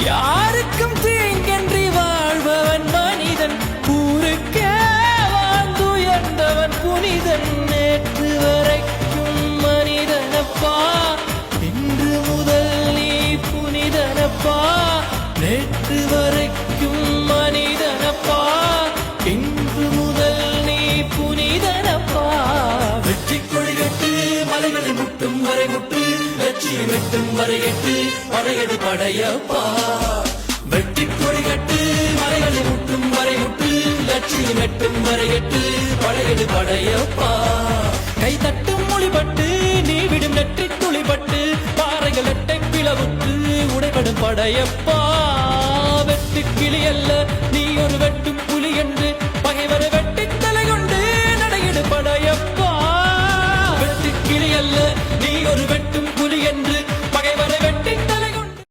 யாருக்கும் தீங்கன்றி வாழ்பவன் மனிதன், ஊருக்கே வாழ்ந்துயர்ந்தவன் புனிதன். நேற்று வரைக்கும் மனிதனப்பா, இன்று முதல் நீ புனிதனப்பா. நேற்று வரைக்கும் மனிதனப்பா, இன்று முதல் நீ புனிதனப்பா. வெற்றி கொடிகட்டு மலைகளை முட்டும் வரை முட்டு, லட்சியம் எட்டும் வரை எட்டு, படையெடு படையப்பா. வெற்றி கொடிகட்டு மலைகளை முட்டும் வரை முட்டு, லட்சியம் எட்டும் வரை எட்டு, படையெடு படையப்பா. கை தட்டும் மொழிபட்டு நீ விடும் நெற்றி துளிபட்டு, பாறைகள் எட்டை பிளவுற்று உடைபடும் படையப்பா. வெட்டு கிளி அல்ல நீ ஒரு வெட்டும் புலி என்று